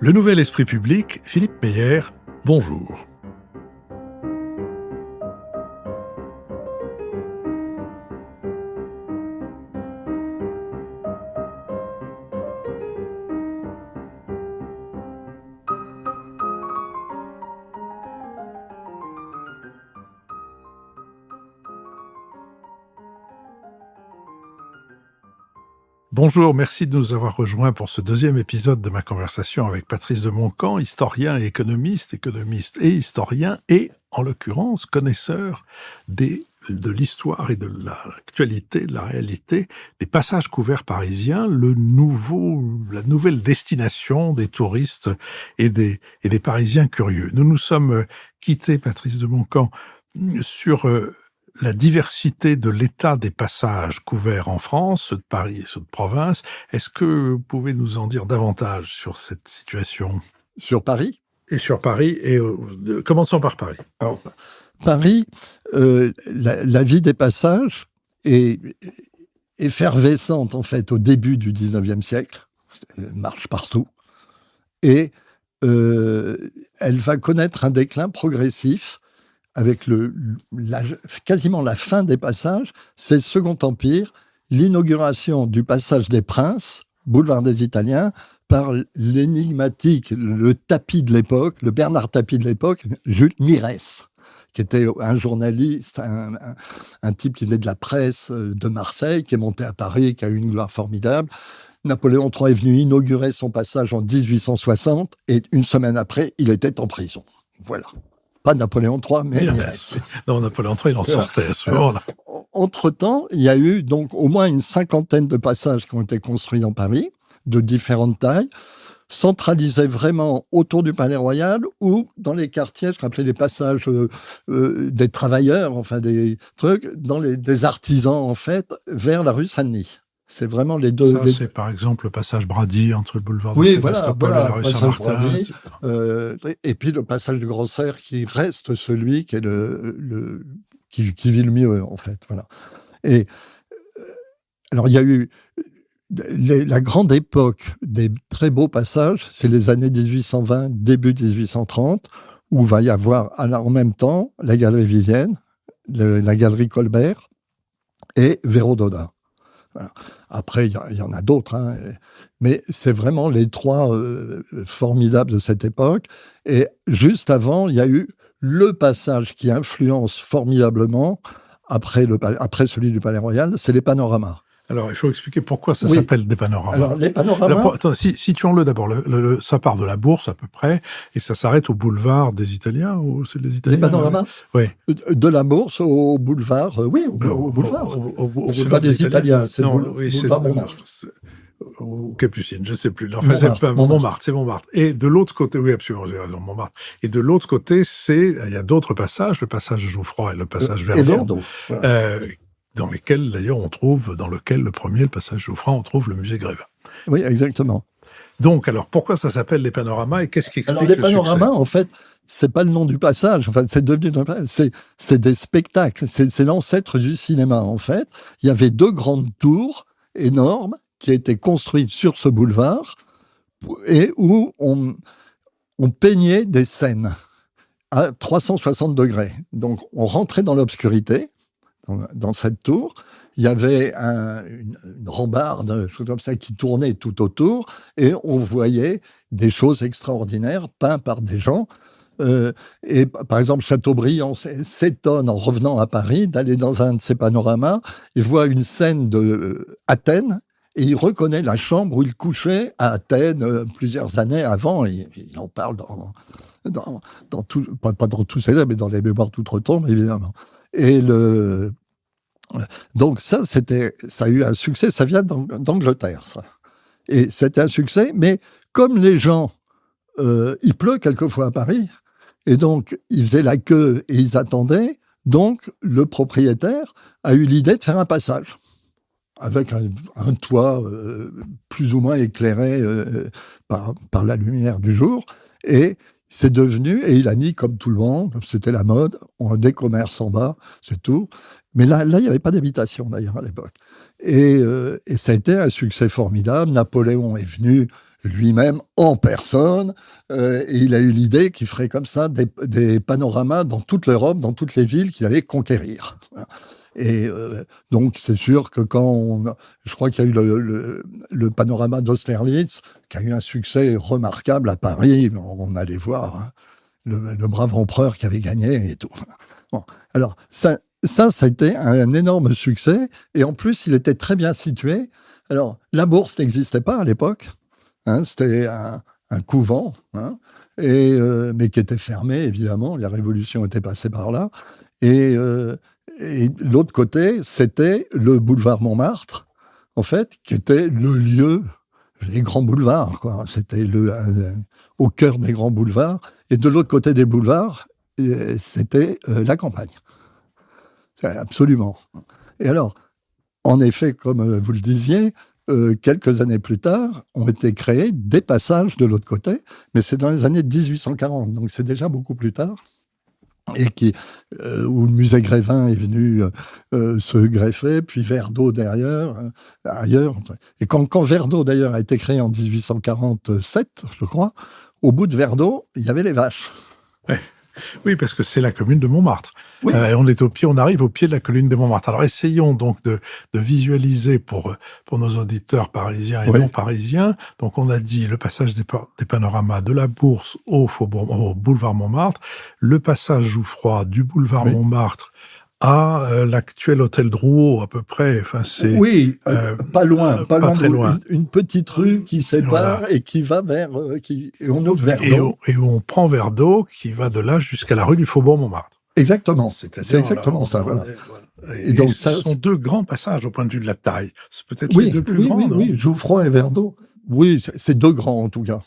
Le Nouvel Esprit Public, Philippe Meyer, bonjour. Bonjour, merci de nous avoir rejoints pour ce deuxième épisode de ma conversation avec Patrice de Montcamp, historien et économiste et historien, et en l'occurrence connaisseur de l'histoire et de l'actualité, de la réalité des passages couverts parisiens, la nouvelle destination des touristes et des Parisiens curieux. Nous nous sommes quittés, Patrice de Montcamp, sur la diversité de l'état des passages couverts en France, ceux de Paris et ceux de province. Est-ce que vous pouvez nous en dire davantage sur cette situation ? Sur Paris ? Et sur Paris, et commençons par Paris. Alors, Paris, la vie des passages est effervescente en fait au début du 19e siècle, elle marche partout, et elle va connaître un déclin progressif avec quasiment la fin des passages. C'est le Second Empire, l'inauguration du passage des Princes, boulevard des Italiens, par l'énigmatique, le Tapie de l'époque, le Bernard Tapie de l'époque, Jules Mirès, qui était un journaliste, un type qui venait de la presse de Marseille, qui est monté à Paris, qui a eu une gloire formidable. Napoléon III est venu inaugurer son passage en 1860, et une semaine après, il était en prison. Voilà. Pas Napoléon III, mais Mirès. Non, Napoléon III, il en sortait à ce moment-là. Entre-temps, il y a eu donc au moins une cinquantaine de passages qui ont été construits dans Paris, de différentes tailles, centralisés vraiment autour du Palais Royal ou dans les quartiers, ce qu'on appelait les passages des travailleurs, enfin des trucs, des artisans en fait, vers la rue Saint-Denis. C'est vraiment les deux. C'est par exemple le passage Brady entre le boulevard de Sébastopol et la rue Saint-Martin. Et puis le passage du Grand Cerf qui reste celui qui est qui vit le mieux en fait. Voilà. Et alors il y a eu la grande époque des très beaux passages, c'est les années 1820, début 1830, où va y avoir en même temps la galerie Vivienne, la galerie Colbert et Véro-Daudin. Voilà. Après, il y en a d'autres, hein, mais c'est vraiment les trois formidables de cette époque. Et juste avant, il y a eu le passage qui influence formidablement, après celui du Palais Royal, c'est les panoramas. Alors, il faut expliquer pourquoi ça s'appelle des panoramas. Alors, les panoramas... Attends, situons-le d'abord. Ça part de la Bourse, à peu près, et ça s'arrête au boulevard des Italiens, ou c'est des Italiens? Les panoramas? Oui. De la Bourse au boulevard, au boulevard. C'est pas des Italiens, c'est boulevard Montmartre. Ou Capucine, je ne sais plus. Enfin, c'est pas Montmartre, c'est Montmartre. Et de l'autre côté, oui, absolument, j'ai raison, Montmartre. Et de l'autre côté, il y a d'autres passages, le passage Jouffroy et le passage Verdon. Voilà. Dans lequel le premier, le passage Jouffroy, on trouve le musée Grévin. Oui, exactement. Donc, alors, pourquoi ça s'appelle les panoramas et qu'est-ce qui explique le succès ? Les panoramas, en fait, c'est pas le nom du passage. Enfin, c'est devenu, c'est des spectacles. C'est l'ancêtre du cinéma, en fait. Il y avait deux grandes tours énormes qui étaient construites sur ce boulevard et où on peignait des scènes à 360 degrés. Donc, on rentrait dans l'obscurité. Dans cette tour, il y avait une rambarde, chose comme ça, qui tournait tout autour, et on voyait des choses extraordinaires peintes par des gens. Et par exemple, Chateaubriand s'étonne en revenant à Paris d'aller dans un de ces panoramas. Il voit une scène d'Athènes et il reconnaît la chambre où il couchait à Athènes plusieurs années avant. Il en parle dans tout, pas dans tous ses livres, mais dans les mémoires d'outre-tombe, évidemment. Et donc ça a eu un succès, ça vient d'Angleterre, ça. Et c'était un succès, mais comme les gens, il pleut quelquefois à Paris, et donc ils faisaient la queue et ils attendaient, donc le propriétaire a eu l'idée de faire un passage, avec un toit plus ou moins éclairé par la lumière du jour, et c'est devenu, et il a mis, comme tout le monde, c'était la mode, des commerces en bas, c'est tout. Mais là, il n'y avait pas d'habitation, d'ailleurs, à l'époque. Et ça a été un succès formidable. Napoléon est venu lui-même en personne, et il a eu l'idée qu'il ferait comme ça des panoramas dans toute l'Europe, dans toutes les villes qu'il allait conquérir. Voilà. Et donc, c'est sûr que je crois qu'il y a eu le panorama d'Austerlitz, qui a eu un succès remarquable à Paris. On allait voir, hein, le brave empereur qui avait gagné et tout. Bon. Alors, ça a été un énorme succès. Et en plus, il était très bien situé. Alors, la bourse n'existait pas à l'époque. Hein, c'était un couvent, hein, mais qui était fermé, évidemment. La Révolution était passée par là. Et l'autre côté, c'était le boulevard Montmartre, en fait, qui était le lieu, les grands boulevards, quoi. C'était au cœur des grands boulevards. Et de l'autre côté des boulevards, c'était la campagne. Absolument. Et alors, en effet, comme vous le disiez, quelques années plus tard, ont été créés des passages de l'autre côté, mais c'est dans les années 1840, donc c'est déjà beaucoup plus tard, et où le musée Grévin est venu se greffer, puis Verdeau derrière, ailleurs. Et quand Verdeau, d'ailleurs, a été créé en 1847, je crois, au bout de Verdeau, il y avait les vaches. Ouais. Oui, parce que c'est la commune de Montmartre. Oui. On arrive au pied de la colline de Montmartre. Alors, essayons donc de visualiser pour nos auditeurs parisiens et non parisiens. Donc, on a dit le passage des panoramas de la Bourse au boulevard Montmartre, le passage Jouffroy du boulevard Montmartre à l'actuel hôtel Drouot, à peu près. Enfin, c'est pas loin, très loin. Une petite rue qui sépare et qui va vers, et on ouvre Verdeau. Et où on prend Verdeau, qui va de là jusqu'à la rue du Faubourg Montmartre. Exactement. C'est exactement ça. Voilà. Et donc, ce sont deux grands passages au point de vue de la taille. C'est peut-être les deux plus grands. Oui, Jouffroy et Verdeau. Oui, c'est deux grands en tout cas.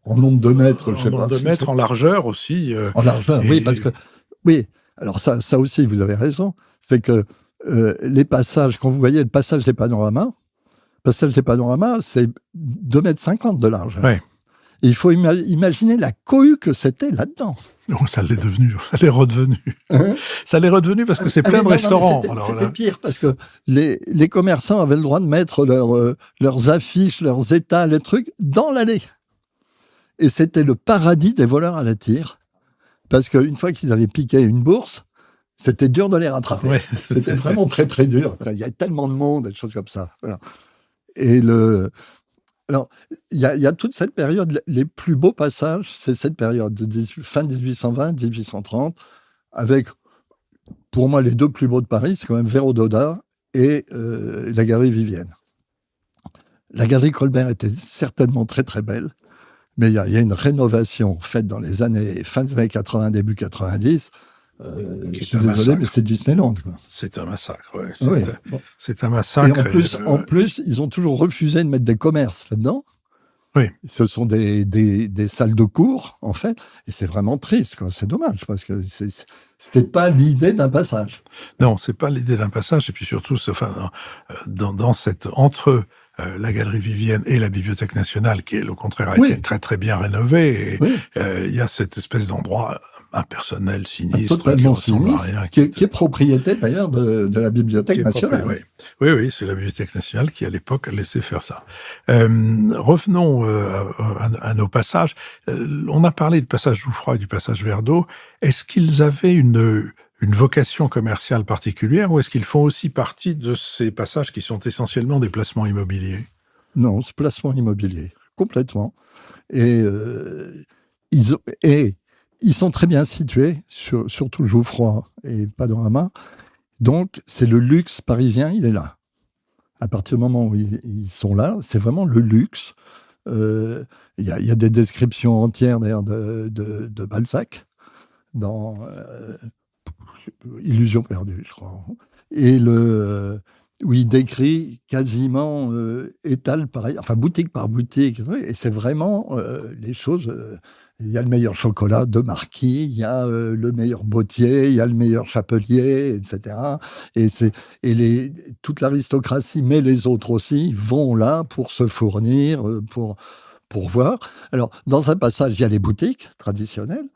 En nombre de mètres, je sais pas. En nombre de mètres, en largeur aussi. En largeur, oui, parce que alors ça aussi, vous avez raison, c'est que les passages, quand vous voyez le passage des panoramas, c'est 2,50 m de largeur. Ouais. Et il faut imaginer la cohue que c'était là-dedans. Non, ça l'est redevenu. Hein? Ça l'est redevenu parce que c'est plein de restaurants. C'était pire, parce que les commerçants avaient le droit de mettre leurs affiches, leurs étals, les trucs, dans l'allée. Et c'était le paradis des voleurs à la tire. Parce qu'une fois qu'ils avaient piqué une bourse, c'était dur de les rattraper. Ouais, c'était vraiment très, très dur. Il y a tellement de monde, des choses comme ça. Voilà. Et alors, il y a toute cette période, les plus beaux passages, c'est cette période de fin 1820, 1830, avec, pour moi, les deux plus beaux de Paris, c'est quand même Véro-Daudat et la galerie Vivienne. La galerie Colbert était certainement très, très belle. Mais il y a une rénovation faite dans les fin des années 80, début 90. Je suis désolé, mais c'est Disneyland. Quoi. C'est un massacre, ouais. C'est un massacre. Et en plus, ils ont toujours refusé de mettre des commerces là-dedans. Oui. Ce sont des salles de cours, en fait. Et c'est vraiment triste, quoi. C'est dommage, parce que c'est pas l'idée d'un passage. Non, c'est pas l'idée d'un passage. Et puis surtout, dans cette entre la Galerie Vivienne et la Bibliothèque nationale, qui, au contraire, a été très, très bien rénovée. Et il y a cette espèce d'endroit impersonnel, sinistre, totalement sinistre, qui est propriété, d'ailleurs, de la Bibliothèque nationale. Oui, c'est la Bibliothèque nationale qui, à l'époque, a laissé faire ça. Revenons à nos passages. On a parlé du passage Jouffroy et du passage Verdeau. Est-ce qu'ils avaient une vocation commerciale particulière, ou est-ce qu'ils font aussi partie de ces passages qui sont essentiellement des placements immobiliers? Non, c'est placement immobilier, complètement. Et ils sont très bien situés, surtout Jouffroy et Panorama. Donc, c'est le luxe parisien, il est là. À partir du moment où ils sont là, c'est vraiment le luxe. Il y a des descriptions entières, d'ailleurs, de Balzac dans Illusion perdue, je crois. Et où il décrit quasiment étal pareil, enfin boutique par boutique, et c'est vraiment les choses. Il y a le meilleur chocolat de Marquis, il y a le meilleur bottier, il y a le meilleur chapelier, etc. Et toute l'aristocratie, mais les autres aussi, vont là pour se fournir, pour voir. Alors, dans un passage, il y a les boutiques traditionnelles.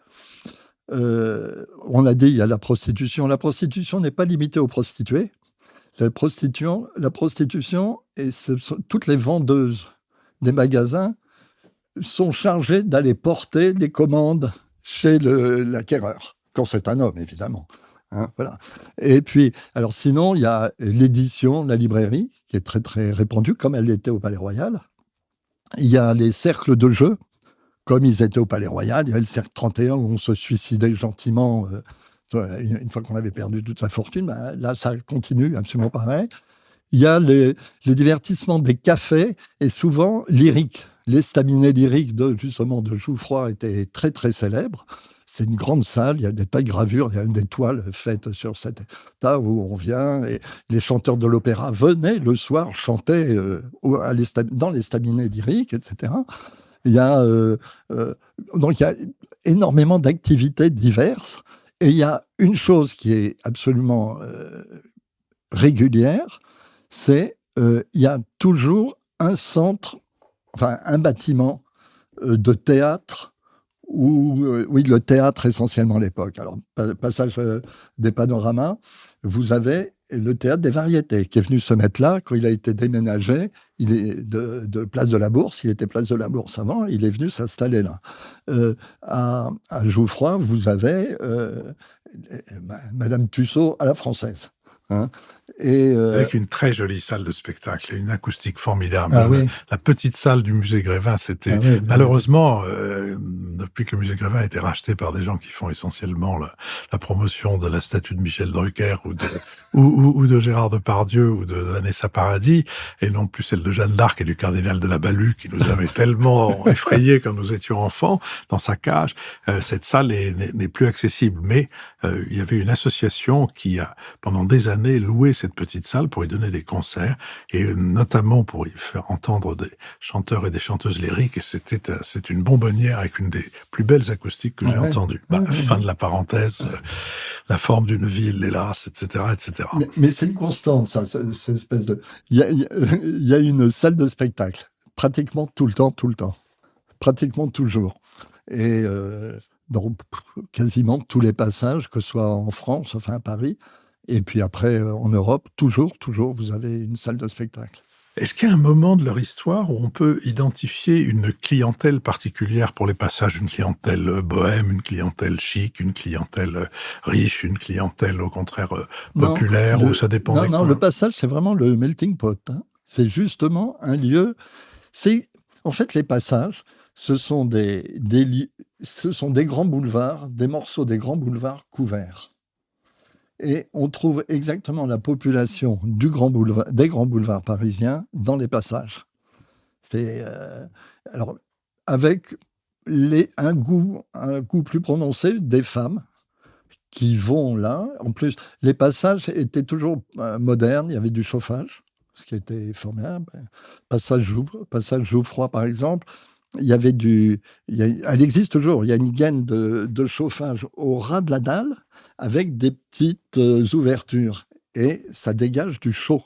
On l'a dit, il y a la prostitution. La prostitution n'est pas limitée aux prostituées. La prostitution, et ce sont toutes les vendeuses des magasins sont chargés d'aller porter les commandes chez l'acquéreur, quand c'est un homme, évidemment. Hein, voilà. Et puis, alors sinon, il y a l'édition, la librairie, qui est très, très répandue, comme elle l'était au Palais Royal. Il y a les cercles de jeu, comme ils étaient au Palais Royal. Il y avait le cercle 31 où on se suicidait gentiment une fois qu'on avait perdu toute sa fortune. Ben, là, ça continue, absolument pareil. Il y a le divertissement des cafés, et souvent lyrique. L'estaminet lyrique justement de Jouffroy était très, très célèbre. C'est une grande salle, il y a des tas de gravures, il y a des toiles faites sur cet tas où on vient, et les chanteurs de l'opéra venaient le soir chanter dans l'estaminet lyrique, etc. Il y a, donc il y a énormément d'activités diverses, et il y a une chose qui est absolument régulière, c'est il y a toujours un centre, enfin un bâtiment de théâtre, oui, le théâtre essentiellement à l'époque. Alors, passage des panoramas, vous avez le théâtre des variétés qui est venu se mettre là quand il a été déménagé. Il est de Place de la Bourse, il était Place de la Bourse avant, il est venu s'installer là. À Jouffroy, vous avez Madame Tussaud à la française. Hein. Avec une très jolie salle de spectacle et une acoustique formidable. Ah, oui. La petite salle du musée Grévin, c'était malheureusement, depuis que le musée Grévin a été racheté par des gens qui font essentiellement la promotion de la statue de Michel Drucker ou de Gérard Depardieu ou de Vanessa Paradis, et non plus celle de Jeanne d'Arc et du cardinal de la Balue qui nous avait tellement effrayés quand nous étions enfants dans sa cage. Cette salle n'est plus accessible, mais il y avait une association qui a pendant des années loué cette petite salle pour y donner des concerts, et notamment pour y faire entendre des chanteurs et des chanteuses lyriques, et c'est une bonbonnière avec une des plus belles acoustiques que j'ai entendues. Fin de la parenthèse, la forme d'une ville, l'hélas, etc., etc. Mais c'est une constante, ça, cette espèce de... Il y a une salle de spectacle, pratiquement tout le temps, pratiquement toujours. Et dans quasiment tous les passages, que ce soit en France, enfin à Paris, et puis après en Europe, toujours, vous avez une salle de spectacle. Est-ce qu'il y a un moment de leur histoire où on peut identifier une clientèle particulière pour les passages, une clientèle bohème, une clientèle chic, une clientèle riche, une clientèle au contraire populaire, ou ça dépend des coins? Le passage, c'est vraiment le melting pot. Hein. C'est justement un lieu... En fait, les passages, ce sont des grands boulevards, des morceaux des grands boulevards couverts. Et on trouve exactement la population des grands boulevards parisiens dans les passages. Alors, avec un goût plus prononcé des femmes qui vont là. En plus, les passages étaient toujours modernes, il y avait du chauffage, ce qui était formidable. Passage Jouffroy, par exemple, elle existe toujours, il y a une gaine de chauffage au ras de la dalle, avec des petites ouvertures, et ça dégage du chaud.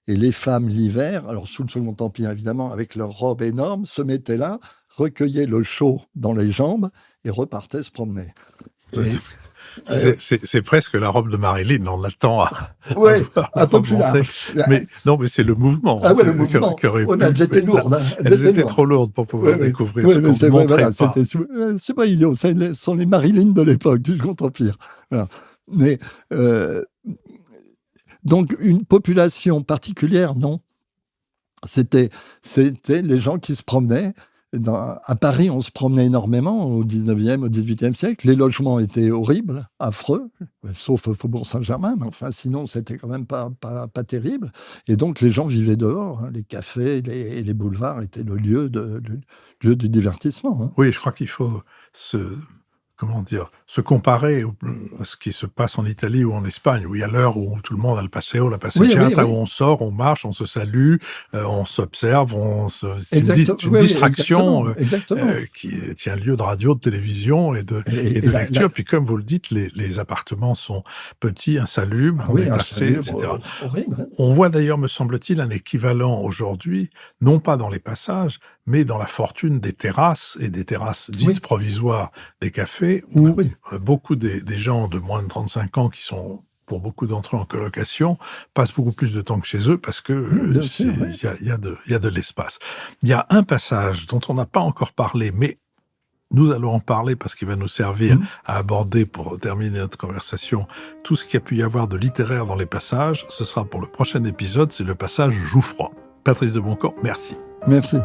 Et les femmes, l'hiver, alors sous le Second Empire évidemment, avec leurs robes énormes, se mettaient là, recueillaient le chaud dans les jambes et repartaient se promener. C'est presque la robe de Marilyn, on l'attend un peu plus large. Mais non, mais c'est le mouvement. Le mouvement. Elles étaient lourdes. Elles étaient trop lourdes pour pouvoir découvrir ce qu'on c'est montrait pas. C'est pas idiot. Ce sont les Marilyn de l'époque, du Second Empire. Voilà. Mais donc une population particulière, non. C'était les gens qui se promenaient. À Paris, on se promenait énormément au 19e, au 18e siècle. Les logements étaient horribles, affreux, sauf au Faubourg Saint-Germain, mais enfin, sinon, c'était quand même pas terrible. Et donc, les gens vivaient dehors. Hein. Les cafés et les boulevards étaient le lieu du divertissement. Hein. Oui, je crois qu'il faut se comparer à ce qui se passe en Italie ou en Espagne, où il y a l'heure où tout le monde a le paseo, la passeggiata, où on sort, on marche, on se salue, on s'observe, c'est une distraction qui tient lieu de radio, de télévision et de lecture. Puis comme vous le dites, les appartements sont petits, insalubres, déplacés, etc. On voit d'ailleurs, me semble-t-il, un équivalent aujourd'hui, non pas dans les passages, mais dans la fortune des terrasses, et des terrasses dites provisoires des cafés, où beaucoup des gens de moins de 35 ans qui sont pour beaucoup d'entre eux en colocation, passent beaucoup plus de temps que chez eux parce que Bien sûr, oui. il y a de l'espace. Il y a un passage dont on n'a pas encore parlé, mais nous allons en parler parce qu'il va nous servir à aborder, pour terminer notre conversation, tout ce qu'il y a pu y avoir de littéraire dans les passages. Ce sera pour le prochain épisode, c'est le passage Jouffroy. Patrice de Montcamp, merci. Merci.